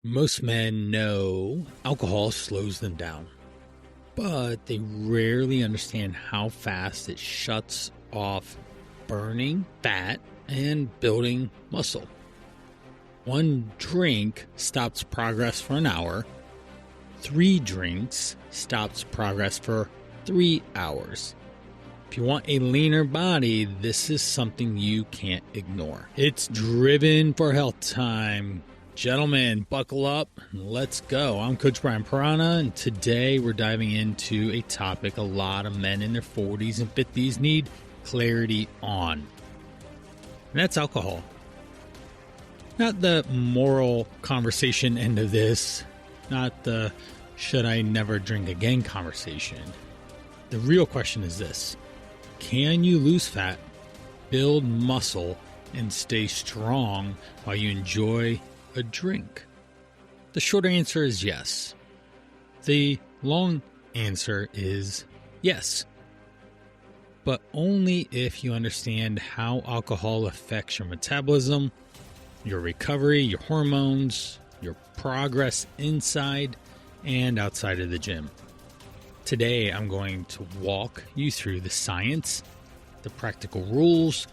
Most men know alcohol slows them down, but they rarely understand how fast it shuts off burning fat and building muscle. One drink stops progress for an hour. 3 drinks stops progress for 3 hours. If you want a leaner body, this is something you can't ignore. It's driven for health time. Gentlemen, buckle up and let's go. I'm Coach Brian Piranha, and today we're diving into a topic a lot of men in their 40s and 50s need clarity on. And that's alcohol. Not the moral conversation end of this, not the should I never drink again conversation. The real question is this: can you lose fat, build muscle, and stay strong while you enjoy a drink? The short answer is yes. The long answer is yes. But only if you understand how alcohol affects your metabolism, your recovery, your hormones, your progress inside and outside of the gym. Today, I'm going to walk you through the science, the practical rules,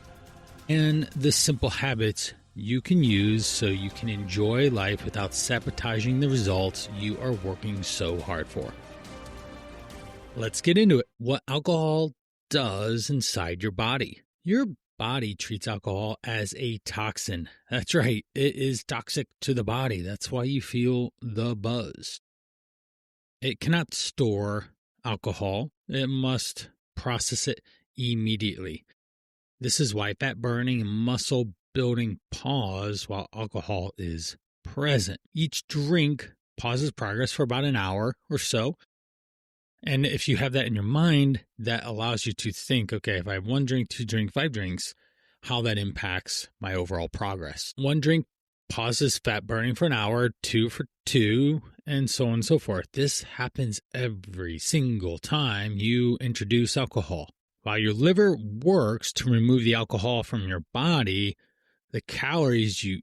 and the simple habits you can use so you can enjoy life without sabotaging the results you are working so hard for. Let's get into it. What alcohol does inside your body. Your body treats alcohol as a toxin. That's right. It is toxic to the body. That's why you feel the buzz. It cannot store alcohol. It must process it immediately. This is why fat burning and muscle building pause while alcohol is present. Each drink pauses progress for about an hour or so. And if you have that in your mind, that allows you to think, okay, if I have 1 drink, 2 drink, 5 drinks, how that impacts my overall progress. 1 drink pauses fat burning for an hour, 2 for 2, and so on and so forth. This happens every single time you introduce alcohol. While your liver works to remove the alcohol from your body, the calories you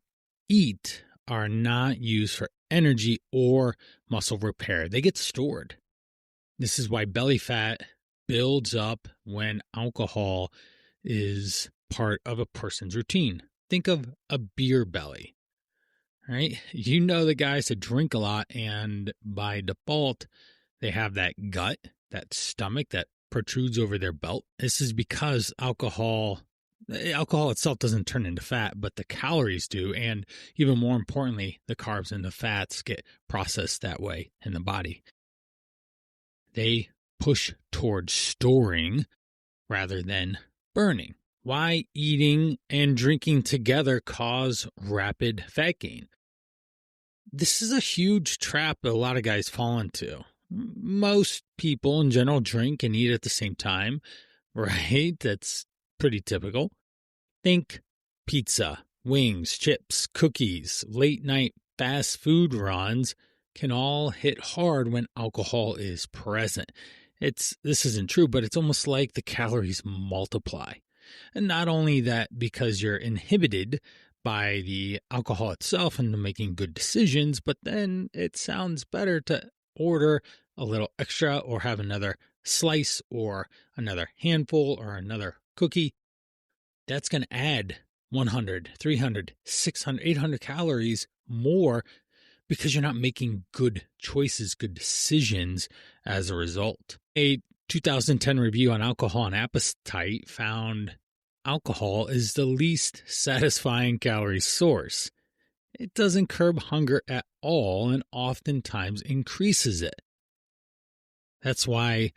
eat are not used for energy or muscle repair. They get stored. This is why belly fat builds up when alcohol is part of a person's routine. Think of a beer belly, right? You know the guys that drink a lot, and by default, they have that gut, that stomach that protrudes over their belt. This is because alcohol itself doesn't turn into fat, but the calories do. And even more importantly, the carbs and the fats get processed that way in the body. They push towards storing rather than burning. Why eating and drinking together cause rapid fat gain? This is a huge trap that a lot of guys fall into. Most people in general drink and eat at the same time, right? That's pretty typical. Think pizza, wings, chips, cookies, late night fast food runs can all hit hard when alcohol is present. This isn't true, but it's almost like the calories multiply. And not only that, because you're inhibited by the alcohol itself into making good decisions, but then it sounds better to order a little extra or have another slice or another handful or another cookie. That's going to add 100, 300, 600, 800 calories more because you're not making good choices, good decisions as a result. A 2010 review on alcohol and appetite found alcohol is the least satisfying calorie source. It doesn't curb hunger at all and oftentimes increases it. That's why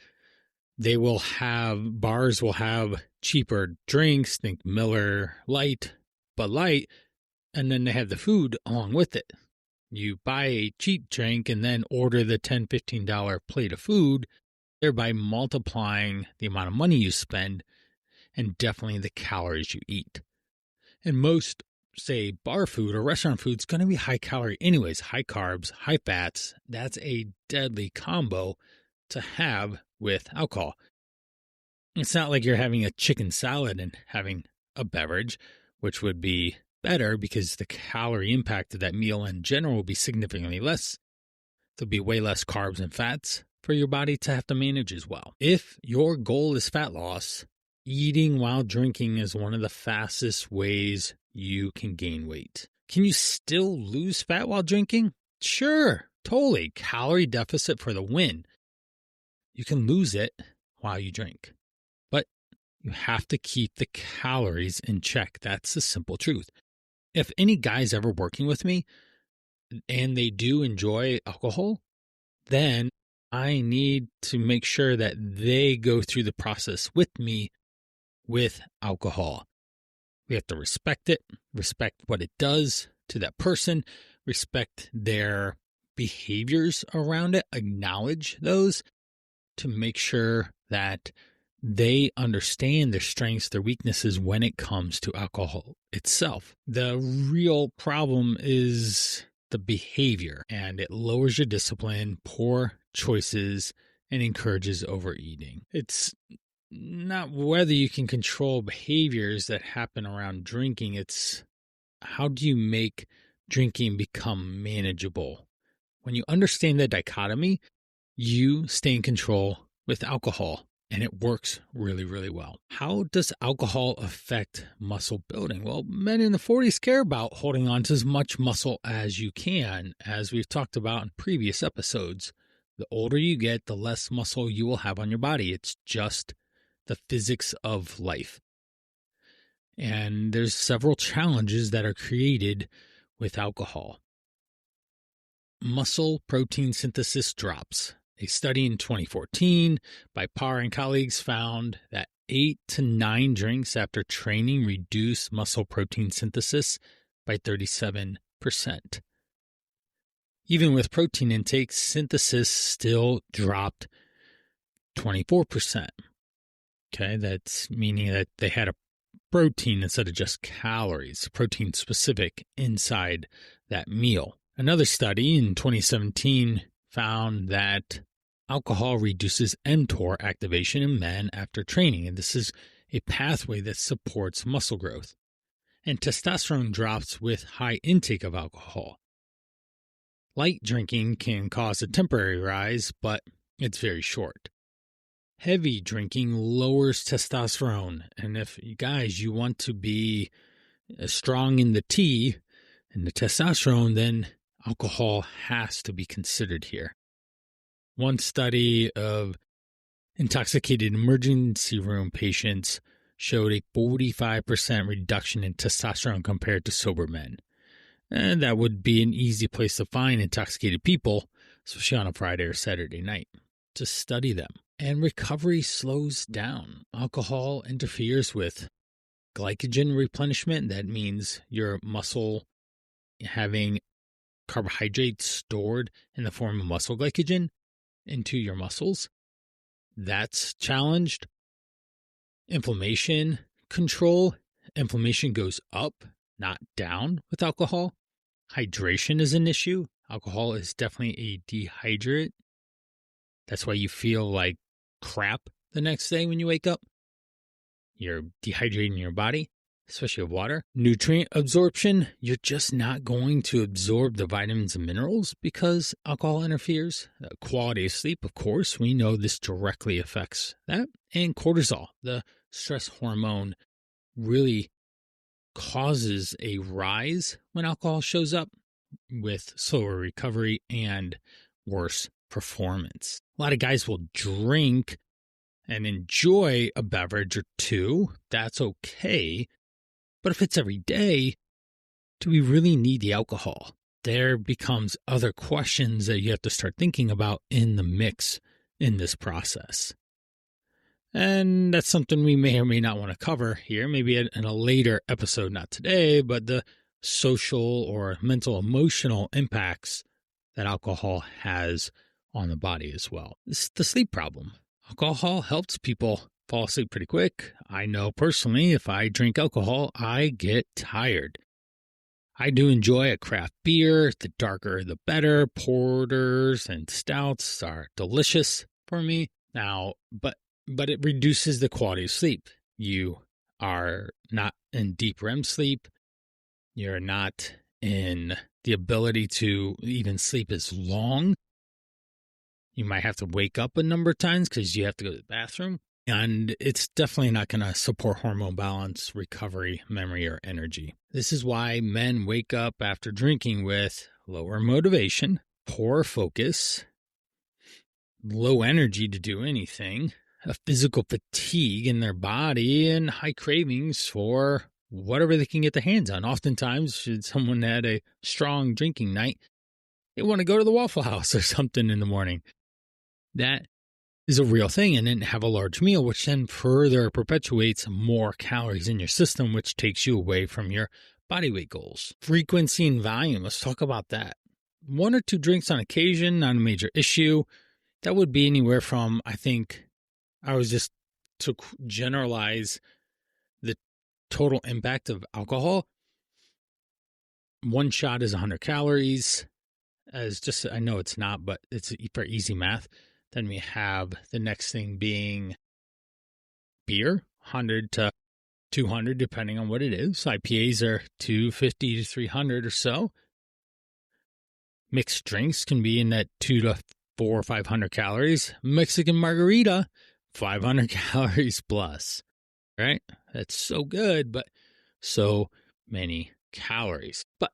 bars will have cheaper drinks, think Miller Lite, Bud Light, and then they have the food along with it. You buy a cheap drink and then order the $10, $15 plate of food, thereby multiplying the amount of money you spend and definitely the calories you eat. And most, say, bar food or restaurant food is going to be high calorie anyways, high carbs, high fats. That's a deadly combo to have with alcohol. It's not like you're having a chicken salad and having a beverage, which would be better because the calorie impact of that meal in general will be significantly less. There'll be way less carbs and fats for your body to have to manage as well. If your goal is fat loss, eating while drinking is one of the fastest ways you can gain weight. Can you still lose fat while drinking? Sure, totally. Calorie deficit for the win. You can lose it while you drink, but you have to keep the calories in check. That's the simple truth. If any guy's ever working with me and they do enjoy alcohol, then I need to make sure that they go through the process with me with alcohol. We have to respect it, respect what it does to that person, respect their behaviors around it, acknowledge those to make sure that they understand their strengths, their weaknesses when it comes to alcohol itself. The real problem is the behavior, and it lowers your discipline, poor choices, and encourages overeating. It's not whether you can control behaviors that happen around drinking. It's how do you make drinking become manageable? When you understand the dichotomy, you stay in control with alcohol, and it works really, really well. How does alcohol affect muscle building? Well, men in the 40s care about holding on to as much muscle as you can, as we've talked about in previous episodes. The older you get, the less muscle you will have on your body. It's just the physics of life. And there's several challenges that are created with alcohol. Muscle protein synthesis drops. A study in 2014 by Parr and colleagues found that 8 to 9 drinks after training reduced muscle protein synthesis by 37%. Even with protein intake, synthesis still dropped 24%. Okay, that's meaning that they had a protein instead of just calories, protein specific inside that meal. Another study in 2017 found that alcohol reduces mTOR activation in men after training, and this is a pathway that supports muscle growth. And testosterone drops with high intake of alcohol. Light drinking can cause a temporary rise, but it's very short. Heavy drinking lowers testosterone, and if you guys, you want to be strong in the T and the testosterone, then alcohol has to be considered here. One study of intoxicated emergency room patients showed a 45% reduction in testosterone compared to sober men. And that would be an easy place to find intoxicated people, especially on a Friday or Saturday night, to study them. And recovery slows down. Alcohol interferes with glycogen replenishment. That means your muscle having carbohydrates stored in the form of muscle glycogen into your muscles. That's challenged. Inflammation control. Inflammation goes up, not down with alcohol. Hydration is an issue. Alcohol is definitely a dehydrate. That's why you feel like crap the next day when you wake up. You're dehydrating your body, especially with water. Nutrient absorption, you're just not going to absorb the vitamins and minerals because alcohol interferes. Quality of sleep, of course, we know this directly affects that. And cortisol, the stress hormone, really causes a rise when alcohol shows up with slower recovery and worse performance. A lot of guys will drink and enjoy a beverage or two. That's okay. But if it's every day, do we really need the alcohol? There becomes other questions that you have to start thinking about in the mix in this process. And that's something we may or may not want to cover here, maybe in a later episode, not today, but the social or mental emotional impacts that alcohol has on the body as well. It's the sleep problem. Alcohol helps people fall asleep pretty quick. I know personally, if I drink alcohol, I get tired. I do enjoy a craft beer. The darker, the better. Porters and stouts are delicious for me. Now, but it reduces the quality of sleep. You are not in deep REM sleep. You're not in the ability to even sleep as long. You might have to wake up a number of times because you have to go to the bathroom. And it's definitely not going to support hormone balance, recovery, memory, or energy. This is why men wake up after drinking with lower motivation, poor focus, low energy to do anything, a physical fatigue in their body, and high cravings for whatever they can get their hands on. Oftentimes, should someone had a strong drinking night, they want to go to the Waffle House or something in the morning. That is a real thing, and then have a large meal, which then further perpetuates more calories in your system, which takes you away from your body weight goals. Frequency and volume, let's talk about that. 1 or 2 drinks on occasion, not a major issue. That would be anywhere from, I think, I was just to generalize the total impact of alcohol. 1 shot is 100 calories. As just, I know it's not, but it's for easy math. Then we have the next thing being beer, 100 to 200, depending on what it is. IPAs are 250 to 300 or so. Mixed drinks can be in that 2 to 4 or 500 calories. Mexican margarita, 500 calories plus, right? That's so good, but so many calories. But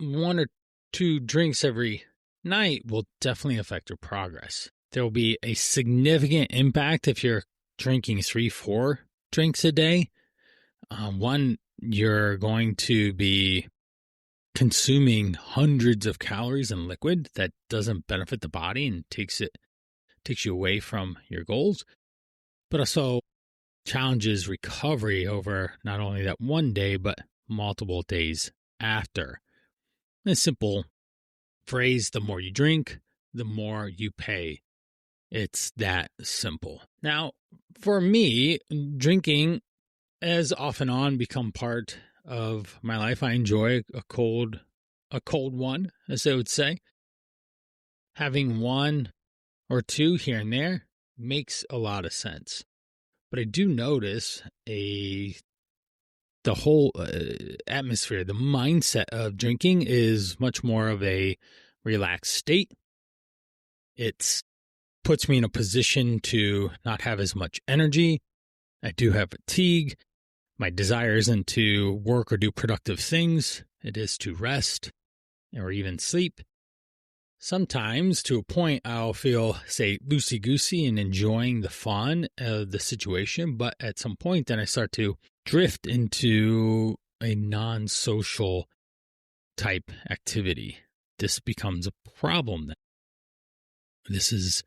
1 or 2 drinks every night will definitely affect your progress. There will be a significant impact if you're drinking 3-4 drinks a day. One, you're going to be consuming hundreds of calories in liquid that doesn't benefit the body and takes you away from your goals, but also challenges recovery over not only that one day, but multiple days after. A simple phrase, the more you drink, the more you pay. It's that simple. Now, for me, drinking has off and on become part of my life. I enjoy a cold one, as they would say. Having 1 or 2 here and there makes a lot of sense. But I do notice the whole atmosphere, the mindset of drinking is much more of a relaxed state. It puts me in a position to not have as much energy. I do have fatigue. My desire isn't to work or do productive things. It is to rest or even sleep. Sometimes, to a point, I'll feel, say, loosey-goosey and enjoying the fun of the situation. But at some point, then I start to drift into a non-social type activity. This becomes a problem then. It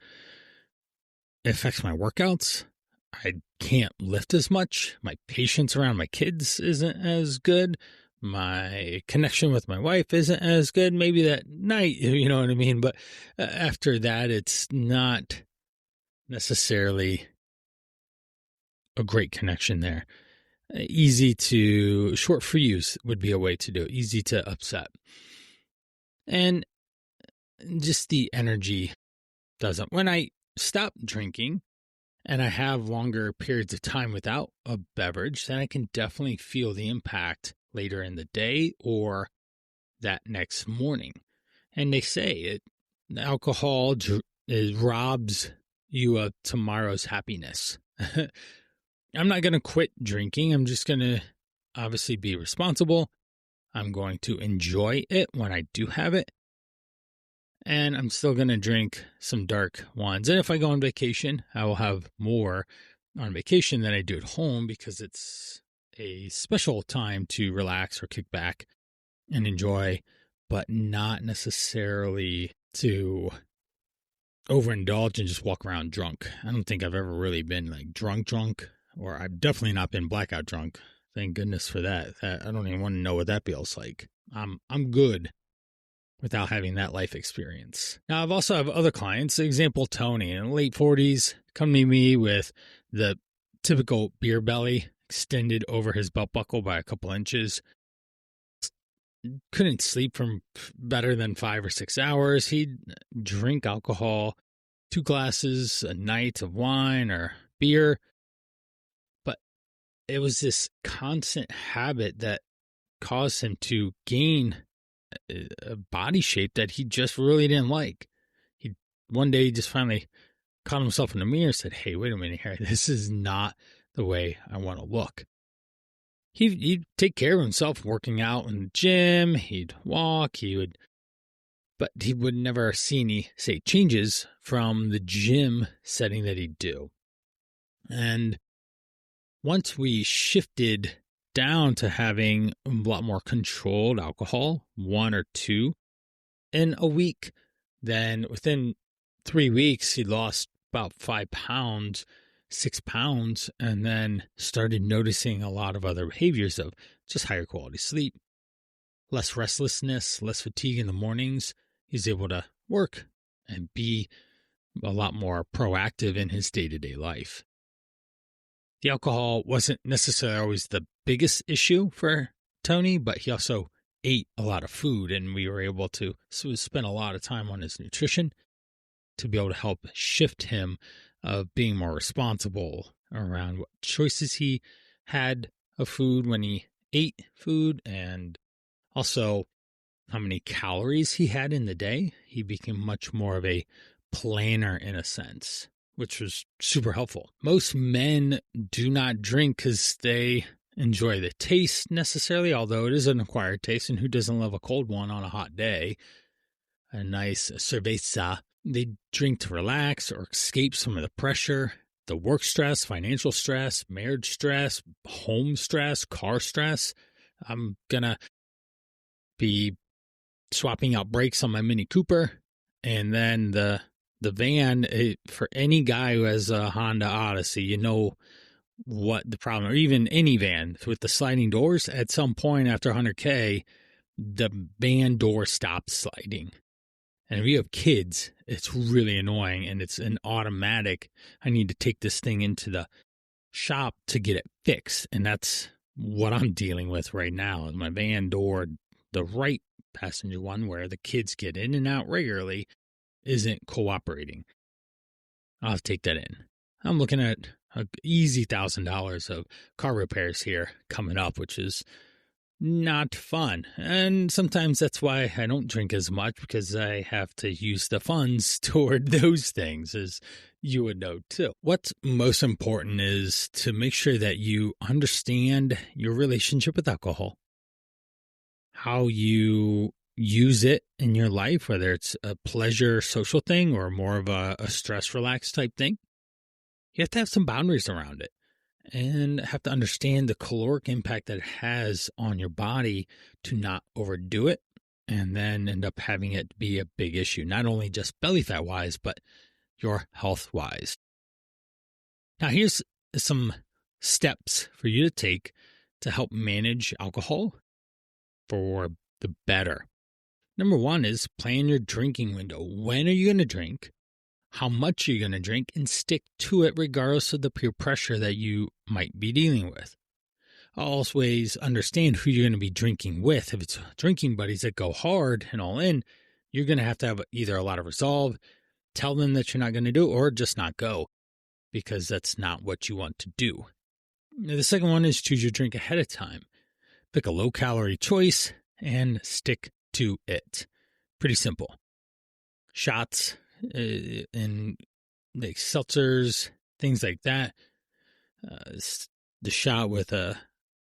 affects my workouts. I can't lift as much. My patience around my kids isn't as good. My connection with my wife isn't as good. Maybe that night, you know what I mean? But after that, it's not necessarily a great connection there. Short fuse would be a way to do it. Easy to upset. And just the energy doesn't. When I stop drinking and I have longer periods of time without a beverage, then I can definitely feel the impact later in the day or that next morning. And they say alcohol robs you of tomorrow's happiness. I'm not going to quit drinking. I'm just going to obviously be responsible. I'm going to enjoy it when I do have it. And I'm still going to drink some dark ones. And if I go on vacation, I will have more on vacation than I do at home because it's a special time to relax or kick back and enjoy, but not necessarily to overindulge and just walk around drunk. I don't think I've ever really been like drunk, or I've definitely not been blackout drunk. Thank goodness for that. I don't even want to know what that feels like. I'm good without having that life experience. Now, I've also have other clients, example, Tony in the late 40s, come to me with the typical beer belly extended over his belt buckle by a couple inches. Couldn't sleep for better than 5 or 6 hours. He'd drink alcohol, 2 glasses a night of wine or beer. But it was this constant habit that caused him to gain a body shape that he just really didn't like. One day he just finally caught himself in the mirror and said, "Hey, wait a minute here. This is not the way I want to look." He'd take care of himself working out in the gym. He'd walk. But he would never see any, say, changes from the gym setting that he'd do. And once we shifted down to having a lot more controlled alcohol, 1 or 2 in a week, then within 3 weeks, he lost about 5 pounds, 6 pounds, and then started noticing a lot of other behaviors of just higher quality sleep, less restlessness, less fatigue in the mornings. He's able to work and be a lot more proactive in his day-to-day life. The alcohol wasn't necessarily always the biggest issue for Tony, but he also ate a lot of food, and we were able to spend a lot of time on his nutrition to be able to help shift him of being more responsible around what choices he had of food when he ate food, and also how many calories he had in the day. He became much more of a planner in a sense, which was super helpful. Most men do not drink because they enjoy the taste necessarily, although it is an acquired taste, and who doesn't love a cold one on a hot day? A nice cerveza. They drink to relax or escape some of the pressure, the work stress, financial stress, marriage stress, home stress, car stress. I'm going to be swapping out brakes on my Mini Cooper, and then the van, for any guy who has a Honda Odyssey, you know what the problem, or even any van with the sliding doors, at some point after 100K, the van door stops sliding. And if you have kids, it's really annoying, and it's an automatic, I need to take this thing into the shop to get it fixed. And that's what I'm dealing with right now. My van door, the right passenger one where the kids get in and out regularly, isn't cooperating. I'll have to take that in. I'm looking at an easy $1,000 of car repairs here coming up, which is not fun. And sometimes that's why I don't drink as much, because I have to use the funds toward those things, as you would know too. What's most important is to make sure that you understand your relationship with alcohol, how you use it in your life, whether it's a pleasure social thing or more of a stress relax type thing. You have to have some boundaries around it and have to understand the caloric impact that it has on your body to not overdo it and then end up having it be a big issue, not only just belly fat wise, but your health wise. Now, here's some steps for you to take to help manage alcohol for the better. Number 1 is plan your drinking window. When are you going to drink? How much are you going to drink? And stick to it regardless of the peer pressure that you might be dealing with. Always understand who you're going to be drinking with. If it's drinking buddies that go hard and all in, you're going to have either a lot of resolve, tell them that you're not going to do it, or just not go, because that's not what you want to do. The second one is choose your drink ahead of time. Pick a low-calorie choice and stick to it. Pretty simple. Shots and like seltzers, things like that. The shot with a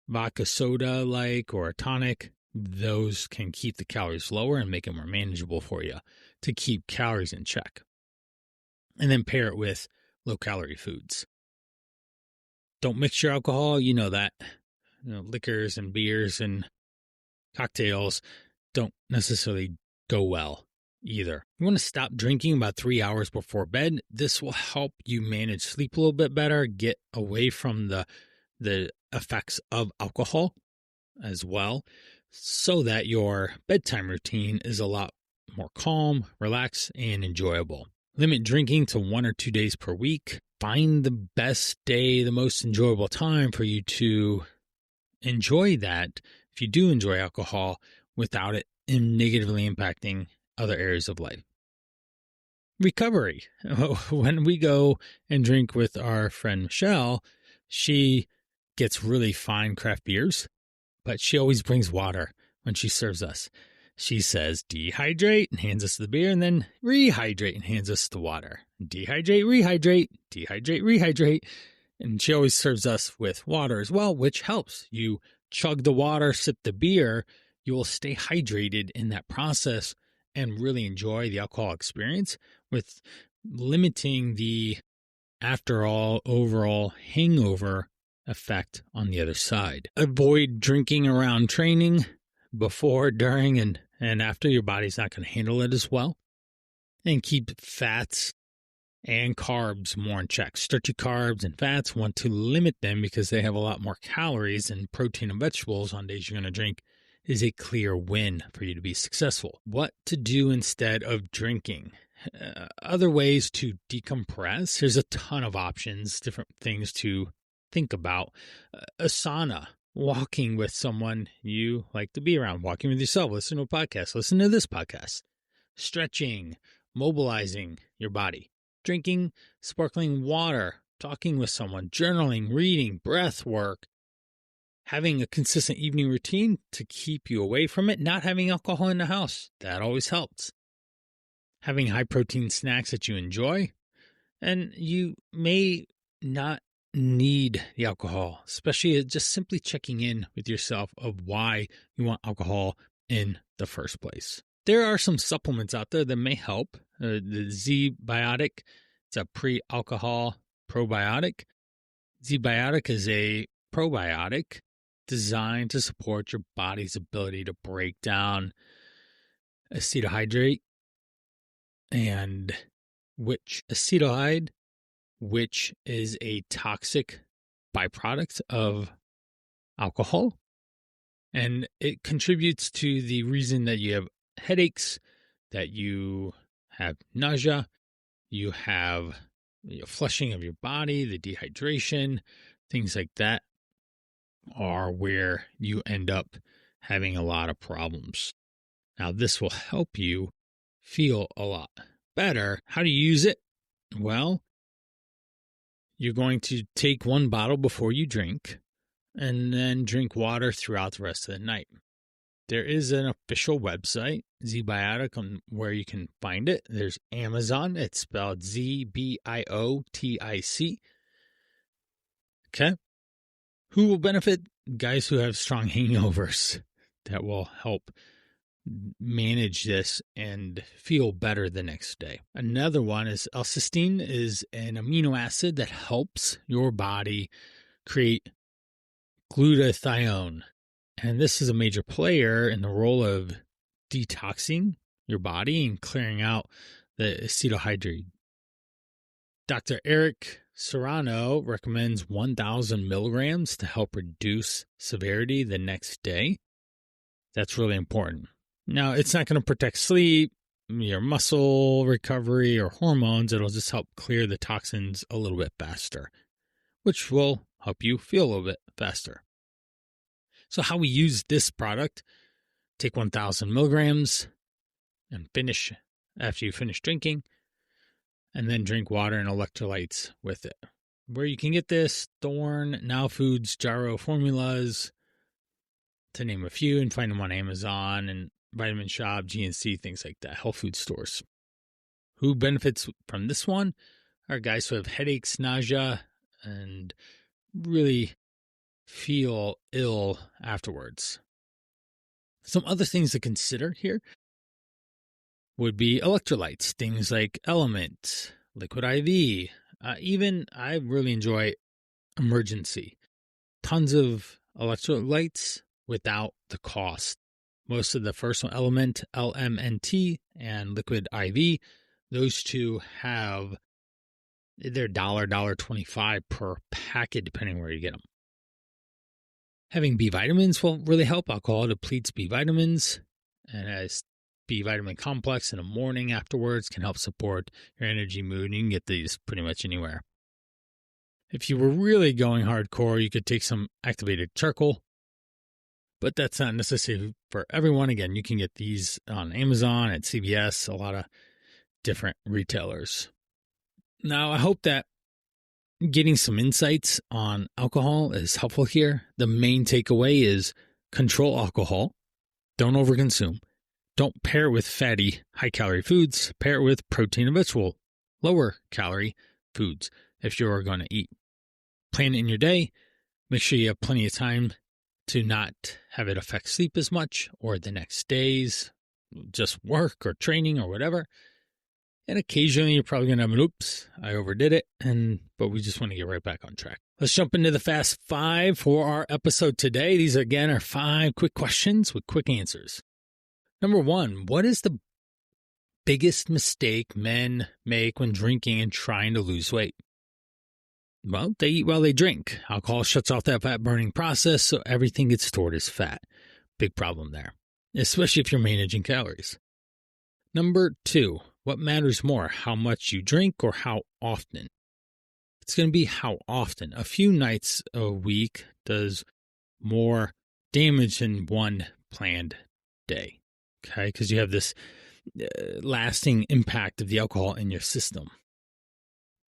vodka soda or a tonic, those can keep the calories lower and make it more manageable for you to keep calories in check. And then pair it with low-calorie foods. Don't mix your alcohol, you know that. Liquors and beers and cocktails don't necessarily go well either. You want to stop drinking about 3 hours before bed. This will help you manage sleep a little bit better, get away from the effects of alcohol as well, so that your bedtime routine is a lot more calm, relaxed, and enjoyable. Limit drinking to 1 or 2 days per week. Find the best day, the most enjoyable time for you to enjoy that, if you do enjoy alcohol, without it negatively impacting other areas of life. Recovery. When we go and drink with our friend Michelle, she gets really fine craft beers, but she always brings water when she serves us. She says, dehydrate, and hands us the beer, and then rehydrate and hands us the water. Dehydrate, rehydrate, dehydrate, rehydrate. And she always serves us with water as well, which helps. You chug the water, sip the beer, you will stay hydrated in that process and really enjoy the alcohol experience with limiting the, after all, overall hangover effect on the other side. Avoid drinking around training before, during, and after. Your body's not going to handle it as well. And keep fats and carbs more in check. Starchy carbs and fats, want to limit them because they have a lot more calories, and protein and vegetables on days you're going to drink is a clear win for you to be successful. What to do instead of drinking? Other ways to decompress. There's a ton of options, different things to think about. A sauna, walking with someone you like to be around, walking with yourself, listen to a podcast, listen to this podcast. Stretching, mobilizing your body. Drinking sparkling water, talking with someone, journaling, reading, breath work, having a consistent evening routine to keep you away from it, not having alcohol in the house. That always helps. Having high protein snacks that you enjoy, and you may not need the alcohol, especially just simply checking in with yourself of why you want alcohol in the first place. There are some supplements out there that may help. The Z-Biotic, it's a pre-alcohol probiotic. Z-Biotic is a probiotic designed to support your body's ability to break down acetohydrate and acetaldehyde, which is a toxic byproduct of alcohol. And it contributes to the reason that you have headaches, that you have nausea, you have flushing of your body, the dehydration, things like that are where you end up having a lot of problems. Now, this will help you feel a lot better. How do you use it? Well, you're going to take one bottle before you drink and then drink water throughout the rest of the night. There is an official website, Z-Biotic, on where you can find it. There's Amazon. It's spelled Z-B-I-O-T-I-C. Okay. Who will benefit? Guys who have strong hangovers. That will help manage this and feel better the next day. Another one is L-cysteine, is an amino acid that helps your body create glutathione. And this is a major player in the role of detoxing your body and clearing out the acetohydrate. Dr. Eric Serrano recommends 1,000 milligrams to help reduce severity the next day. That's really important. Now, it's not going to protect sleep, your muscle recovery, or hormones. It'll just help clear the toxins a little bit faster, which will help you feel a little bit faster. So how we use this product: take 1,000 milligrams and finish after you finish drinking, and then drink water and electrolytes with it. Where you can get this: Thorne, Now Foods, Gyro Formulas, to name a few, and find them on Amazon and Vitamin Shop, GNC, things like that, health food stores. Who benefits from this one are guys who have headaches, nausea, and really feel ill afterwards. Some other things to consider here would be electrolytes, things like Element, Liquid IV. Even I really enjoy Emergency. Tons of electrolytes without the cost. Most of the first one, Element, LMNT, and Liquid IV, those two have either $1.25 per packet, depending where you get them. Having B vitamins will really help. Alcohol depletes B vitamins, and as B vitamin complex in the morning afterwards can help support your energy, mood, and you can get these pretty much anywhere. If you were really going hardcore, you could take some activated charcoal, but that's not necessary for everyone. Again, you can get these on Amazon, at CVS, a lot of different retailers. Now, I hope that getting some insights on alcohol is helpful here. The main takeaway is Control alcohol. Don't overconsume. Don't pair it with fatty, high-calorie foods. Pair it with protein and vegetable, lower-calorie foods if you're going to eat. Plan it in your day. Make sure you have plenty of time to not have it affect sleep as much or the next day's just work or training or whatever. And occasionally you're probably going to have an oops, I overdid it, but we just want to get right back on track. Let's jump into the Fast 5 for our episode today. These, again, are 5 quick questions with quick answers. Number 1, what is the biggest mistake men make when drinking and trying to lose weight? Well, they eat while they drink. Alcohol shuts off that fat-burning process, so everything gets stored as fat. Big problem there, especially if you're managing calories. Number 2, what matters more, how much you drink or how often? It's going to be how often. A few nights a week does more damage than one planned day, okay? Because you have this lasting impact of the alcohol in your system.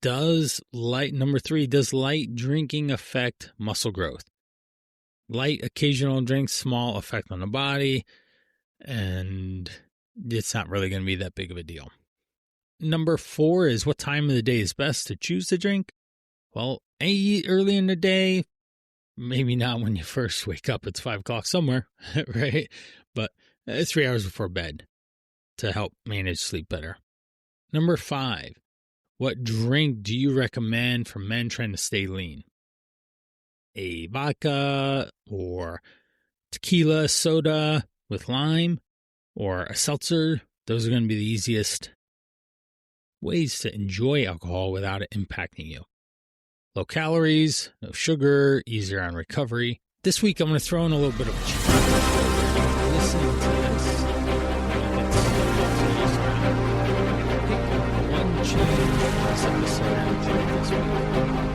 Number 3, does light drinking affect muscle growth? Light occasional drinks, small effect on the body, and it's not really going to be that big of a deal. Number 4 is what time of the day is best to choose to drink? Well, early in the day, maybe not when you first wake up. It's 5 o'clock somewhere, right? But 3 hours before bed to help manage sleep better. Number 5, what drink do you recommend for men trying to stay lean? A vodka or tequila, soda with lime, or a seltzer? Those are going to be the easiest ways to enjoy alcohol without it impacting you. Low calories, no sugar, easier on recovery. This week I'm going to throw in a little bit of a challenge. Listening to this, pick one change this episode and enjoy this week.